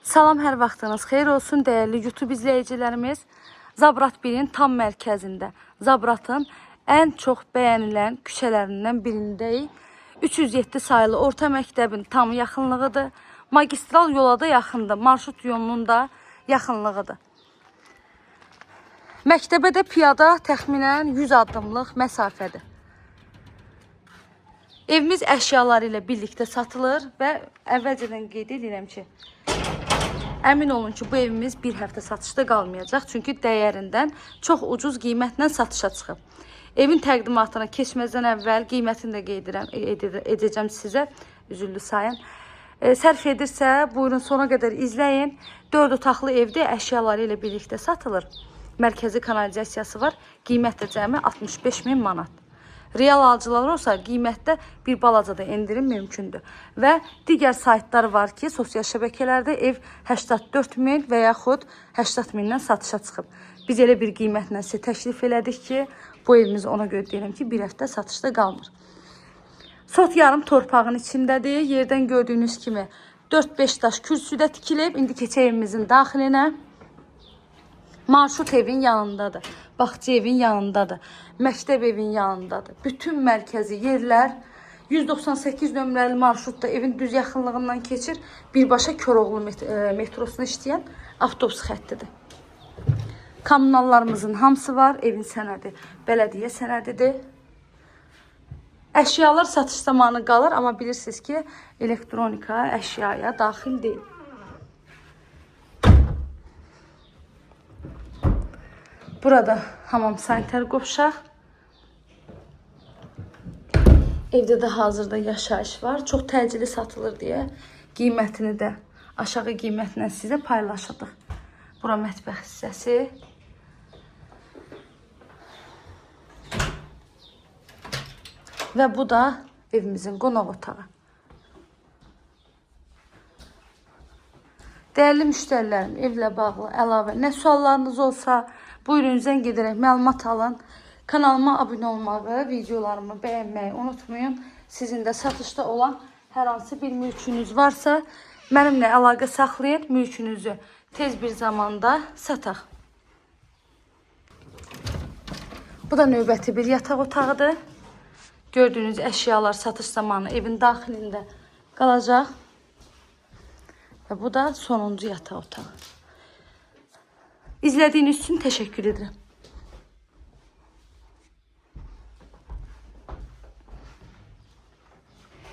Salam, hər vaxtınız xeyir olsun dəyərli YouTube izləyicilərimiz. Zabrat 1-in tam mərkəzində, Zabratın ən çox bəyənilən küçələrindən birindəyik. 307 sayılı orta məktəbin tam yaxınlığıdır. Magistral yola da yaxındır, marşrut yolunun da yaxınlığıdır. Məktəbə də piyada təxminən 100 addımlıq məsafədir. Evimiz əşyaları ilə birlikdə satılır və əvvəlcədən qeyd edirəm ki, əmin olun ki, bu evimiz bir həftə satışda qalmayacaq. Çünki dəyərindən çox ucuz qiymətlə satışa çıxıb. Evin təqdimatına keçməzdən əvvəl qiymətini də qeyd edəcəm sizə. Üzüllü sayın. Sərf edirsə, buyurun sona qədər izləyin. 4 otaqlı evdə əşyaları ilə birlikdə satılır. Mərkəzi kanalizasiyası var. Qiymət də cəmi 65.000 manat. Real alıcılar olsa qiymətdə bir balaca da endirim mümkündür. Və digər saytlar var ki, sosial şəbəkələrdə ev 84.000 və yaxud 80.000-dən satışa çıxıb. Biz elə bir qiymətlə sizə təklif elədik ki, bu evimiz ona görə deyirəm ki, bir həftə satışda qalmır. Sot yarım torpağın içindədir. Yerdən gördüyünüz kimi 4-5 daş kürsüdə tikilib. İndi keçək evimizin daxilinə. Marşrut evin yanındadır. Bağça evin yanındadır. Məktəb evin yanındadır. Bütün mərkəzi yerlər 198 nömrəli marşrutda evin düz yaxınlığından keçir. Birbaşa Koroğlu metrosuna işləyən avtobus xəttidir. Kommunallarımızın hamısı var. Evin sənədi bələdiyyə sənədidir. Əşyalar satış zamanı qalır, amma bilirsiniz ki, elektronika əşyaya daxil deyil. Burada hamam sanitar qovşaq. Evdə də hazırda yaşayış var. Çox təcili satılır deyə qiymətini də aşağı qiymətlə sizə paylaşırdıq. Bura mətbəx hissəsi. Və bu da evimizin qonaq otağı. Dəyərli müştərilərim, evlə bağlı əlavə nə suallarınız olsa, buyurun zəng edərək məlumat alın. Kanalıma abunə olmağı, videolarımı bəyənməyi unutmayın. Sizin də satışda olan hər hansı bir mülkünüz varsa, mənimlə əlaqə saxlayın, mülkünüzü tez bir zamanda sataq. Bu da növbəti bir yataq otağıdır. Gördüyünüz əşyalar satış zamanı evin daxilində qalacaq. Və bu da sonuncu yataq otağı. İzlədiyiniz üçün təşəkkür edirəm.